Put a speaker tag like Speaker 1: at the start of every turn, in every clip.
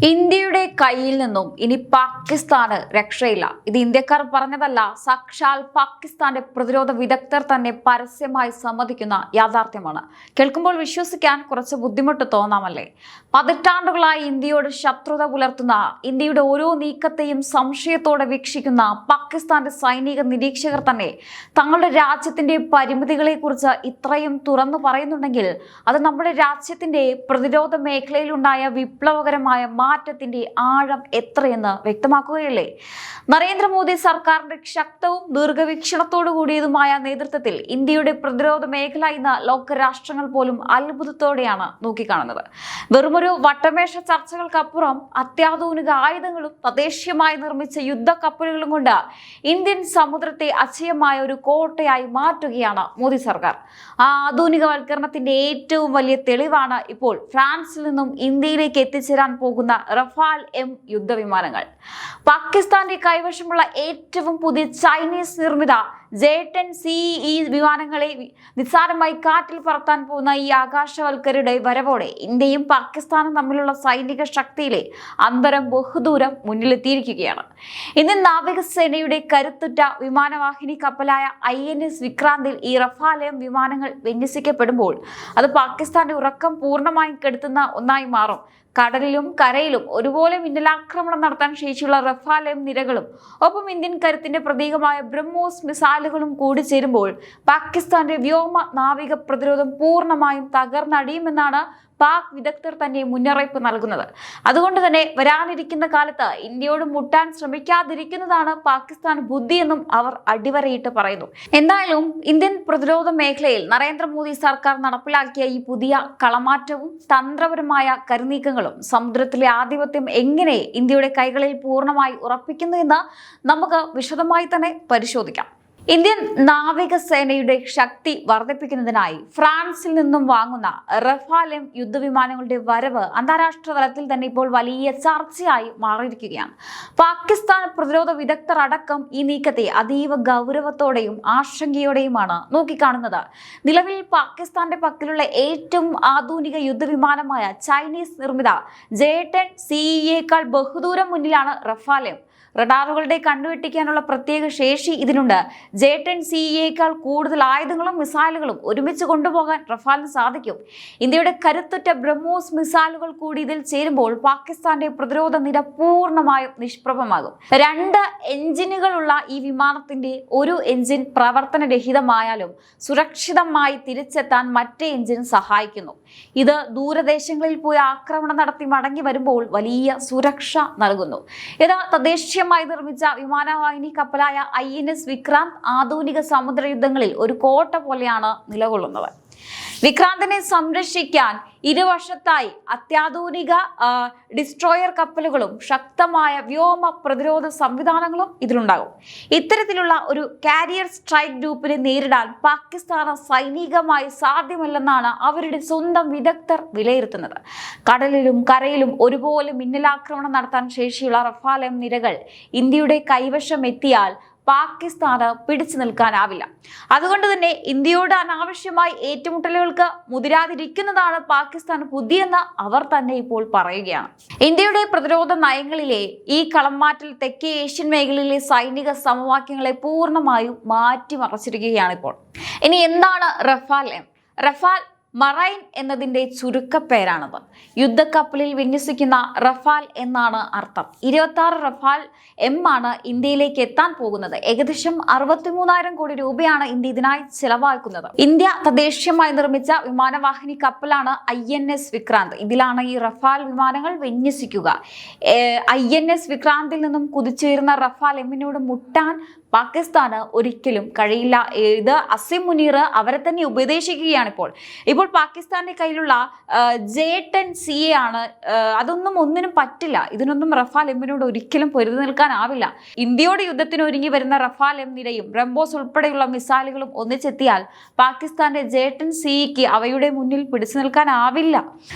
Speaker 1: ഇന്ത്യയുടെ കയ്യിൽ നിന്നും ഇനി പാകിസ്ഥാന് രക്ഷയില്ല. ഇത് ഇന്ത്യക്കാർ പറഞ്ഞതല്ല, സാക്ഷാൽ പാകിസ്ഥാന്റെ പ്രതിരോധ വിദഗ്ധർ തന്നെ പരസ്യമായി സമ്മതിക്കുന്ന യാഥാർത്ഥ്യമാണ്. കേൾക്കുമ്പോൾ വിശ്വസിക്കാൻ കുറച്ച് ബുദ്ധിമുട്ട് തോന്നാമല്ലേ? പതിറ്റാണ്ടുകളായി ഇന്ത്യയോട് ശത്രുത പുലർത്തുന്ന, ഇന്ത്യയുടെ ഓരോ നീക്കത്തെയും സംശയത്തോടെ വീക്ഷിക്കുന്ന പാകിസ്ഥാന്റെ സൈനിക നിരീക്ഷകർ തന്നെ തങ്ങളുടെ രാജ്യത്തിന്റെ പരിമിതികളെക്കുറിച്ച് ഇത്രയും തുറന്നു പറയുന്നുണ്ടെങ്കിൽ അത് നമ്മുടെ രാജ്യത്തിന്റെ പ്രതിരോധ മേഖലയിലുണ്ടായ വിപ്ലവകരമായ മാറ്റത്തിന്റെ ആഴം എത്രയെന്ന് വ്യക്തമാക്കുകയല്ലേ? നരേന്ദ്രമോദി സർക്കാരിന്റെ ശക്തവും ദീർഘവീക്ഷണത്തോടു കൂടിയതുമായ നേതൃത്വത്തിൽ ഇന്ത്യയുടെ പ്രതിരോധ മേഖല ഇന്ന് ലോകരാഷ്ട്രങ്ങൾ പോലും അത്ഭുതത്തോടെയാണ് നോക്കിക്കാണുന്നത്. വെറുമൊരു വട്ടമേശ ചർച്ചകൾക്കപ്പുറം അത്യാധുനിക ആയുധങ്ങളും തദ്ദേശീയമായി നിർമ്മിച്ച യുദ്ധക്കപ്പലുകളും കൊണ്ട് ഇന്ത്യൻ സമുദ്രത്തെ അജയ്യമായ ഒരു കോട്ടയായി മാറ്റുകയാണ് മോദി സർക്കാർ. ആ ആധുനികവൽക്കരണത്തിന്റെ ഏറ്റവും വലിയ തെളിവാണ് ഇപ്പോൾ ഫ്രാൻസിൽ നിന്നും ഇന്ത്യയിലേക്ക് എത്തിച്ചേരാൻ പോകുന്ന റഫാൽ എം യുദ്ധവിമാനങ്ങൾ. പാകിസ്ഥാന്റെ കൈവശമുള്ള ഏറ്റവും പുതിയ ചൈനീസ് നിർമ്മിത J-10CE വിമാനങ്ങളെ നിസ്സാരമായി കാറ്റിൽ പറത്താൻ പോകുന്ന ഈ ആകാശവൽക്കരുടെ വരവോടെ ഇന്ത്യയും പാകിസ്ഥാനും തമ്മിലുള്ള സൈനിക ശക്തിയിലെ അന്തരം ബഹുദൂരം മുന്നിലെത്തിയിരിക്കുകയാണ്. ഇന്ത്യൻ നാവികസേനയുടെ കരുത്തുറ്റ വിമാനവാഹിനി കപ്പലായ INS വിക്രാന്തിൽ ഈ റഫാൽ എം വിമാനങ്ങൾ വിന്യസിക്കപ്പെടുമ്പോൾ അത് പാകിസ്ഥാന്റെ ഉറക്കം പൂർണ്ണമായും കെടുത്തുന്ന ഒന്നായി മാറും. കടലിലും കരയിലും ഒരുപോലെ മിന്നലാക്രമണം നടത്താൻ ശേഷിയുള്ള റഫാൽ എം നിരകളും ഒപ്പം ഇന്ത്യൻ കരുത്തിന്റെ പ്രതീകമായ ബ്രഹ്മോസ് മിസൈലുകളും കൂടി ചേരുമ്പോൾ പാകിസ്ഥാന്റെ വ്യോമ നാവിക പ്രതിരോധം പൂർണ്ണമായും തകർന്നടിയുമെന്നാണ് പാക് വിദഗ്ധർ തന്നെ മുന്നറിയിപ്പ് നൽകുന്നത്. അതുകൊണ്ട് തന്നെ വരാനിരിക്കുന്ന കാലത്ത് ഇന്ത്യയോട് മുട്ടാൻ ശ്രമിക്കാതിരിക്കുന്നതാണ് പാകിസ്ഥാൻ ബുദ്ധിയെന്നും അവർ അടിവരയിട്ട് പറയുന്നു. എന്തായാലും ഇന്ത്യൻ പ്രതിരോധ മേഖലയിൽ നരേന്ദ്രമോദി സർക്കാർ നടപ്പിലാക്കിയ ഈ പുതിയ കളമാറ്റവും തന്ത്രപരമായ കരുനീക്കങ്ങളും സമുദ്രത്തിലെ ആധിപത്യം എങ്ങനെ ഇന്ത്യയുടെ കൈകളിൽ പൂർണ്ണമായി ഉറപ്പിക്കുന്നു എന്ന് നമുക്ക് വിശദമായി തന്നെ പരിശോധിക്കാം. ഇന്ത്യൻ നാവികസേനയുടെ ശക്തി വർദ്ധിപ്പിക്കുന്നതിനായി ഫ്രാൻസിൽ നിന്നും വാങ്ങുന്ന റഫാൽ എം യുദ്ധവിമാനങ്ങളുടെ വരവ് അന്താരാഷ്ട്ര തലത്തിൽ തന്നെ ഇപ്പോൾ വലിയ ചർച്ചയായി മാറിയിരിക്കുകയാണ്. പാകിസ്ഥാൻ പ്രതിരോധ വിദഗ്ധർ അടക്കം ഈ നീക്കത്തെ അതീവ ഗൗരവത്തോടെയും ആശങ്കയോടെയുമാണ് നോക്കിക്കാണുന്നത്. നിലവിൽ പാകിസ്ഥാന്റെ പക്കലുള്ള ഏറ്റവും ആധുനിക യുദ്ധവിമാനമായ ചൈനീസ് നിർമ്മിത J-10CEയേക്കാൾ ബഹുദൂരം മുന്നിലാണ് റഫാൽ എം. റഡാറുകളുടെ കണ്ടുവെട്ടിക്കാനുള്ള പ്രത്യേക ശേഷി ഇതിനുണ്ട്. J-10CEയേക്കാൾ കൂടുതൽ ആയുധങ്ങളും മിസൈലുകളും ഒരുമിച്ച് കൊണ്ടുപോകാൻ റഫാലിന് സാധിക്കും. ഇന്ത്യയുടെ കരുത്തുറ്റ ബ്രഹ്മോസ് മിസൈലുകൾ കൂടി ഇതിൽ ചേരുമ്പോൾ പാകിസ്ഥാന്റെ പ്രതിരോധ നിര പൂർണ്ണമായും നിഷ്പ്രഭമാകും. 2 എഞ്ചിനുകളുള്ള ഈ വിമാനത്തിന്റെ ഒരു എഞ്ചിൻ പ്രവർത്തനരഹിതമായാലും സുരക്ഷിതമായി തിരിച്ചെത്താൻ മറ്റേ എഞ്ചിൻ സഹായിക്കുന്നു. ഇത് ദൂരദേശങ്ങളിൽ പോയി ആക്രമണം നടത്തി മടങ്ങി വരുമ്പോൾ വലിയ സുരക്ഷ നൽകുന്നു. ഇത് തദ്ദേശീയമായി നിർമ്മിച്ച വിമാനവാഹിനി കപ്പലായ INS വിക്രാന്ത് ആധുനിക സമുദ്ര യുദ്ധങ്ങളിൽ ഒരു കോട്ട പോലെയാണ് നിലകൊള്ളുന്നത്. വിക്രാന്തിനെ സംരക്ഷിക്കാൻ ഇരുവശത്തായി അത്യാധുനിക ഡിസ്ട്രോയർ കപ്പലുകളും ശക്തമായ വ്യോമ പ്രതിരോധ സംവിധാനങ്ങളും ഇതിലുണ്ടാകും. ഇത്തരത്തിലുള്ള ഒരു കാരിയർ സ്ട്രൈക്ക് ഗ്രൂപ്പിനെ നേരിടാൻ പാകിസ്ഥാന് സൈനികമായി സാധ്യമല്ലെന്നാണ് അവരുടെ സ്വന്തം വിദഗ്ധർ വിലയിരുത്തുന്നത്. കടലിലും കരയിലും ഒരുപോലെ മിന്നലാക്രമണം നടത്താൻ ശേഷിയുള്ള റഫാൽ എം നിരകൾ ഇന്ത്യയുടെ കൈവശം എത്തിയാൽ പാകിസ്ഥാന് പിടിച്ചു നിൽക്കാനാവില്ല. അതുകൊണ്ട് തന്നെ ഇന്ത്യയോട് അനാവശ്യമായി ഏറ്റുമുട്ടലുകൾക്ക് മുതിരാതിരിക്കുന്നതാണ് പാകിസ്ഥാൻ ബുദ്ധിയെന്ന് അവർ തന്നെ ഇപ്പോൾ പറയുകയാണ്. ഇന്ത്യയുടെ പ്രതിരോധ നയങ്ങളിലെ ഈ കളംമാറ്റൽ തെക്കേ ഏഷ്യൻ മേഖലയിലെ സൈനിക സമവാക്യങ്ങളെ പൂർണ്ണമായും മാറ്റിമറിച്ചിരിക്കുകയാണ് ഇപ്പോൾ. ഇനി എന്താണ് റഫാൽ എം? റഫാൽ മറൈൻ എന്നതിന്റെ ചുരുക്കപ്പേരാണത്. യുദ്ധക്കപ്പലിൽ വിന്യസിക്കുന്ന റഫാൽ എന്നാണ് അർത്ഥം. 26 റഫാൽ എം ആണ് ഇന്ത്യയിലേക്ക് എത്താൻ പോകുന്നത്. ഏകദേശം 63,000 കോടി രൂപയാണ് ഇന്ത്യ ഇതിനായി ചെലവാക്കുന്നത്. ഇന്ത്യ തദ്ദേശീയമായി നിർമ്മിച്ച വിമാനവാഹിനി കപ്പലാണ് INS വിക്രാന്ത്. ഇതിലാണ് ഈ റഫാൽ വിമാനങ്ങൾ വിന്യസിക്കുക. INS വിക്രാന്തിൽ നിന്നും കുതിച്ചുയരുന്ന റഫാൽ എമ്മിനോട് മുട്ടാൻ പാകിസ്ഥാന് ഒരിക്കലും കഴിയില്ല. ഇത് അസിം മുനീർ അവരെ തന്നെ ഉപദേശിക്കുകയാണ് ഇപ്പോൾ പാകിസ്ഥാന്റെ കയ്യിലുള്ള J-10CE ആണ്. അതൊന്നും ഒന്നിനും പറ്റില്ല. ഇതിനൊന്നും റഫാൽ എമ്മിനോട് ഒരിക്കലും പൊരുതി നിൽക്കാനാവില്ല. ഇന്ത്യയോട് യുദ്ധത്തിന് ഒരുങ്ങി വരുന്ന റഫാൽ എം നിരയും ബ്രഹ്മോസ് ഉൾപ്പെടെയുള്ള മിസൈലുകളും ഒന്നിച്ചെത്തിയാൽ പാകിസ്ഥാന്റെ J-10CEക്ക് അവയുടെ മുന്നിൽ പിടിച്ചു നിൽക്കാനാവില്ല.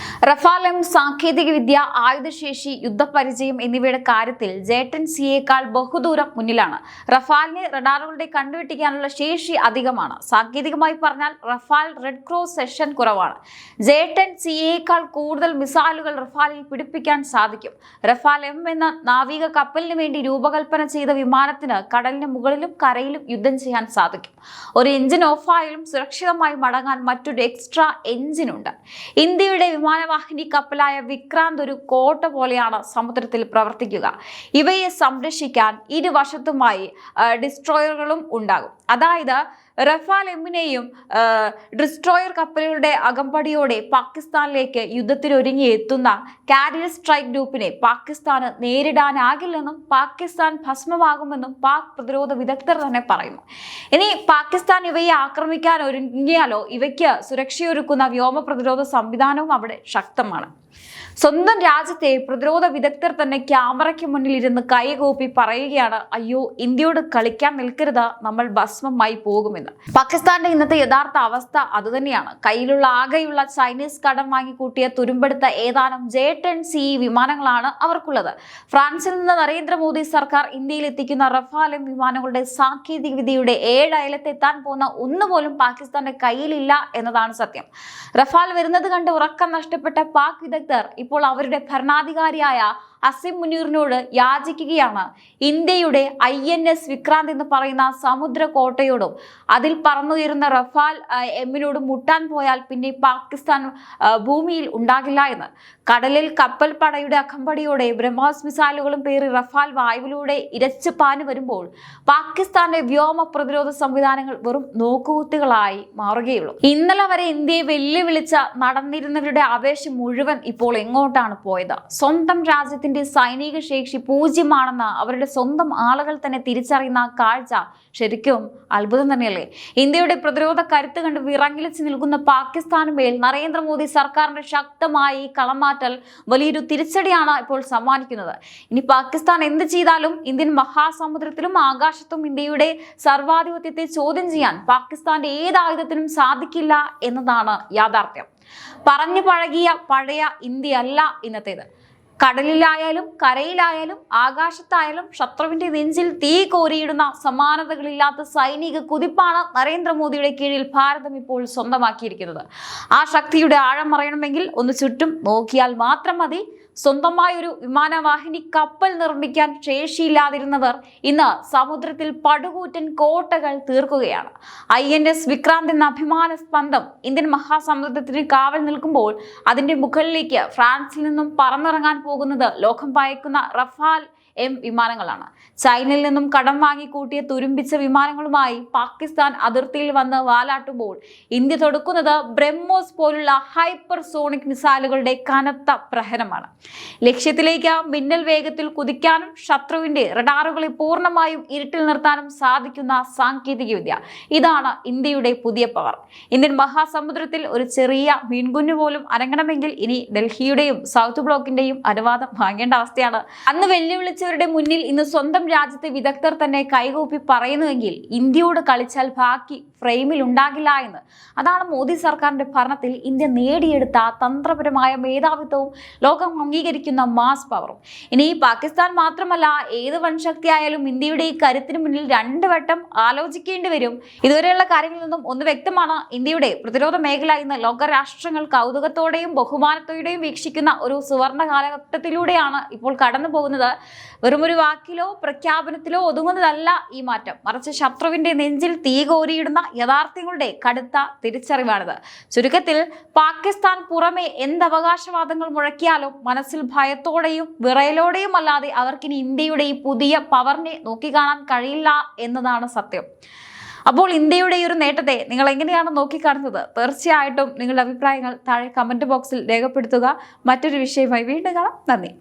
Speaker 1: റഫാൽ എം സാങ്കേതിക വിദ്യ, ആയുധശേഷി, യുദ്ധപരിചയം എന്നിവയുടെ കാര്യത്തിൽ J-10CEയേക്കാൾ ബഹുദൂരം മുന്നിലാണ്. റഫാൽ റഫാലിനെ റഡാറുകളുടെ കണ്ടുവെട്ടിക്കാനുള്ള ശേഷി അധികമാണ്. സാങ്കേതികമായി പറഞ്ഞാൽ റഫാൽ റെഡ് ക്രോസ് സെഷൻ കുറവാണ്. J-10C കൂടുതൽ മിസൈലുകൾ റഫാലിൽ പിടിപ്പിക്കാൻ സാധിക്കും. റഫാൽ M എന്ന നാവിക കപ്പലിന് വേണ്ടി രൂപകൽപ്പന ചെയ്ത വിമാനത്തിന് കടലിന് മുകളിലും കരയിലും യുദ്ധം ചെയ്യാൻ സാധിക്കും. ഒരു എഞ്ചിൻ ഓഫായാലും സുരക്ഷിതമായി മടങ്ങാൻ മറ്റൊരു എക്സ്ട്രാ എഞ്ചിനുണ്ട്. ഇന്ത്യയുടെ വിമാനവാഹിനി കപ്പലായ വിക്രാന്ത് ഒരു കോട്ട പോലെയാണ് സമുദ്രത്തിൽ പ്രവർത്തിക്കുക. ഇവയെ സംരക്ഷിക്കാൻ ഇരുവശത്തുമായി ഡിസ്ട്രോയറുകളും ഉണ്ടാകും. അതായത് റഫാൽ എമ്മിനെയും ഡിസ്ട്രോയർ കപ്പലുകളുടെ അകമ്പടിയോടെ പാകിസ്ഥാനിലേക്ക് യുദ്ധത്തിനൊരുങ്ങി എത്തുന്ന കാരിയർ സ്ട്രൈക്ക് ഗ്രൂപ്പിനെ പാകിസ്ഥാന് നേരിടാനാകില്ലെന്നും പാകിസ്ഥാൻ ഭസ്മമാകുമെന്നും പാക് പ്രതിരോധ വിദഗ്ധർ തന്നെ പറയുന്നു. ഇനി പാകിസ്ഥാൻ ഇവയെ ആക്രമിക്കാൻ ഒരുങ്ങിയാലോ ഇവയ്ക്ക് സുരക്ഷയൊരുക്കുന്ന വ്യോമ പ്രതിരോധ സംവിധാനവും അവിടെ ശക്തമാണ്. സ്വന്തം രാജ്യത്തെ പ്രതിരോധ വിദഗ്ധർ തന്നെ ക്യാമറയ്ക്ക് മുന്നിൽ ഇരുന്ന് കൈകൂപ്പി പറയുകയാണ്, അയ്യോ ഇന്ത്യയോട് കളിക്കാൻ നിൽക്കരുത്, നമ്മൾ ഭസ്മമായി പോകുമെന്ന്. പാകിസ്ഥാന്റെ ഇന്നത്തെ യഥാർത്ഥ അവസ്ഥ അതുതന്നെയാണ്. കയ്യിലുള്ള ആകെയുള്ള ചൈനീസ് കടം വാങ്ങിക്കൂട്ടിയ തുരുമ്പെടുത്ത ഏതാനും J-10C വിമാനങ്ങളാണ് അവർക്കുള്ളത്. ഫ്രാൻസിൽ നിന്ന് നരേന്ദ്രമോദി സർക്കാർ ഇന്ത്യയിൽ എത്തിക്കുന്ന റഫാൽ വിമാനങ്ങളുടെ സാങ്കേതിക വിദ്യയുടെ 7 അയലത്തെത്താൻ പോകുന്ന ഒന്നുപോലും പാകിസ്ഥാന്റെ കയ്യിലില്ല എന്നതാണ് സത്യം. റഫാൽ വരുന്നത് കണ്ട് ഉറക്കം നഷ്ടപ്പെട്ട പാക് വിദഗ്ധർ ഇപ്പോൾ അവരുടെ ഭരണാധികാരിയായ അസിം മുനീറിനോട് യാചിക്കുകയാണ്. ഇന്ത്യയുടെ INS വിക്രാന്ത് എന്ന് പറയുന്ന സമുദ്ര കോട്ടയോടും അതിൽ പറന്നുയരുന്ന റഫാൽ എമ്മിനോടും മുട്ടാൻ പോയാൽ പിന്നെ പാകിസ്ഥാൻ ഭൂമിയിൽ ഉണ്ടാകില്ല എന്ന്. കടലിൽ കപ്പൽ പടയുടെ അകമ്പടിയോടെ ബ്രഹ്മോസ് മിസൈലുകളും പേറി റഫാൽ വായുവിലൂടെ ഇരച്ചു പാഞ്ഞു വരുമ്പോൾ പാകിസ്ഥാന്റെ വ്യോമ പ്രതിരോധ സംവിധാനങ്ങൾ വെറും നോക്കുകുത്തികളായി മാറുകയുള്ളൂ. ഇന്നലെ വരെ ഇന്ത്യയെ വെല്ലുവിളിച്ച നടന്നിരുന്നവരുടെ ആവേശം മുഴുവൻ ഇപ്പോൾ എങ്ങോട്ടാണ് പോയത്? സ്വന്തം രാജ്യത്തിന്റെ സൈനിക ശേഷി പൂജ്യമാണെന്ന് അവരുടെ സ്വന്തം ആളുകൾ തന്നെ തിരിച്ചറിയുന്ന കാഴ്ച ശരിക്കും അത്ഭുതം തന്നെയല്ലേ? ഇന്ത്യയുടെ പ്രതിരോധ കരുത്ത് കണ്ട് വിറങ്ങിലിച്ച് നിൽക്കുന്ന പാകിസ്ഥാന് മേൽ നരേന്ദ്രമോദി സർക്കാരിന്റെ ശക്തമായി കളമാറ്റൽ വലിയൊരു തിരിച്ചടിയാണ് ഇപ്പോൾ സമ്മാനിക്കുന്നത്. ഇനി പാകിസ്ഥാൻ എന്ത് ചെയ്താലും ഇന്ത്യൻ മഹാസമുദ്രത്തിലും ആകാശത്തും ഇന്ത്യയുടെ സർവാധിപത്യത്തെ ചോദ്യം ചെയ്യാൻ പാകിസ്ഥാന്റെ ഏത് ആയുധത്തിനും സാധിക്കില്ല എന്നതാണ് യാഥാർത്ഥ്യം. പറഞ്ഞു പഴകിയ പഴയ ഇന്ത്യ അല്ല ഇന്നത്തേത്. കടലിലായാലും കരയിലായാലും ആകാശത്തായാലും ശത്രുവിന്റെ നെഞ്ചിൽ തീ കോരിയിടുന്ന സമാനതകളില്ലാത്ത സൈനിക കുതിപ്പാണ് നരേന്ദ്രമോദിയുടെ കീഴിൽ ഭാരതം ഇപ്പോൾ സ്വന്തമാക്കിയിരിക്കുന്നത്. ആ ശക്തിയുടെ ആഴം അറിയണമെങ്കിൽ ഒന്ന് ചുറ്റും നോക്കിയാൽ മാത്രം മതി. സ്വന്തമായൊരു വിമാനവാഹിനി കപ്പൽ നിർമ്മിക്കാൻ ശേഷിയില്ലാതിരുന്നവർ ഇന്ന് സമുദ്രത്തിൽ പടുകൂറ്റൻ കോട്ടകൾ തീർക്കുകയാണ്. INS വിക്രാന്ത് എന്ന അഭിമാന സ്പന്ദം ഇന്ത്യൻ മഹാസമുദ്രത്തിന് കാവൽ നിൽക്കുമ്പോൾ അതിന്റെ മുകളിലേക്ക് ഫ്രാൻസിൽ നിന്നും പറന്നിറങ്ങാൻ പോകുന്നത് ലോകം ഭയക്കുന്ന റഫാൽ M വിമാനങ്ങളാണ്. ചൈനയിൽ നിന്നും കടം വാങ്ങിക്കൂട്ടിയ തുരുമ്പിച്ച വിമാനങ്ങളുമായി പാകിസ്ഥാൻ അതിർത്തിയിൽ വന്ന് വാലാട്ടുമ്പോൾ ഇന്ത്യ തൊടുക്കുന്നത് ബ്രഹ്മോസ് പോലുള്ള ഹൈപ്പർസോണിക് മിസൈലുകളുടെ കനത്ത പ്രഹരമാണ്. ലക്ഷ്യത്തിലേക്ക് മിന്നൽ വേഗത്തിൽ കുതിക്കാനും ശത്രുവിന്റെ റഡാറുകളെ പൂർണ്ണമായും ഇരുട്ടിൽ നിർത്താനും സാധിക്കുന്ന സാങ്കേതിക വിദ്യ, ഇതാണ് ഇന്ത്യയുടെ പുതിയ പവർ. ഇന്ത്യൻ മഹാസമുദ്രത്തിൽ ഒരു ചെറിയ മീൻകുഞ്ഞു പോലും അനങ്ങണമെങ്കിൽ ഇനി ഡൽഹിയുടെയും സൗത്ത് ബ്ലോക്കിന്റെയും അനുവാദം വാങ്ങേണ്ട അവസ്ഥയാണ്. അന്ന് വെല്ലുവിളിച്ചവരുടെ മുന്നിൽ ഇന്ന് സ്വന്തം രാജ്യത്തെ വിദഗ്ധർ തന്നെ കൈകൂപ്പി പറയുന്നുവെങ്കിൽ ഇന്ത്യയോട് കളിച്ചാൽ ബാക്കി ഫ്രെയിമിൽ ഉണ്ടാകില്ല എന്ന്. അതാണ് മോദി സർക്കാരിന്റെ ഭരണത്തിൽ ഇന്ത്യ നേടിയെടുത്ത തന്ത്രപരമായ മേധാവിത്വവും ലോകം അംഗീകരിക്കുന്ന മാസ് പവറും. ഇനി പാകിസ്ഥാൻ മാത്രമല്ല, ഏത് വൻശക്തിയായാലും ഇന്ത്യയുടെ ഈ കരുത്തിന് മുന്നിൽ 2 വട്ടം ആലോചിക്കേണ്ടി വരും. ഇതുവരെയുള്ള കാര്യങ്ങളിൽ നിന്നും ഒന്ന് വ്യക്തമാണ്, ഇന്ത്യയുടെ പ്രതിരോധ മേഖല ഇന്ന് ലോകരാഷ്ട്രങ്ങൾ കൗതുകത്തോടെയും ബഹുമാനത്തോടെയും വീക്ഷിക്കുന്ന ഒരു സുവർണ കാലഘട്ടത്തിലൂടെയാണ് ഇപ്പോൾ കടന്നു പോകുന്നത്. വെറുമൊരു വാക്കിലോ പ്രഖ്യാപനത്തിലോ ഒതുങ്ങുന്നതല്ല ഈ മാറ്റം, മറിച്ച് ശത്രുവിന്റെ നെഞ്ചിൽ തീ കോരിയിടുന്ന യാഥാർത്ഥ്യങ്ങളുടെ കടുത്ത തിരിച്ചറിവാണിത്. ചുരുക്കത്തിൽ പാകിസ്ഥാൻ പുറമെ എന്ത് അവകാശവാദങ്ങൾ മുഴക്കിയാലും മനസ്സിൽ ഭയത്തോടെയും വിറയലോടെയും അല്ലാതെ അവർക്കിനി ഇന്ത്യയുടെ ഈ പുതിയ പവറിനെ നോക്കിക്കാണാൻ കഴിയില്ല എന്നതാണ് സത്യം. അപ്പോൾ ഇന്ത്യയുടെ ഈ ഒരു നേട്ടത്തെ നിങ്ങൾ എങ്ങനെയാണ് നോക്കിക്കാണുന്നത്? തീർച്ചയായിട്ടും നിങ്ങളുടെ അഭിപ്രായങ്ങൾ താഴെ കമന്റ് ബോക്സിൽ രേഖപ്പെടുത്തുക. മറ്റൊരു വിഷയമായി വീണ്ടും കാണാം. നന്ദി.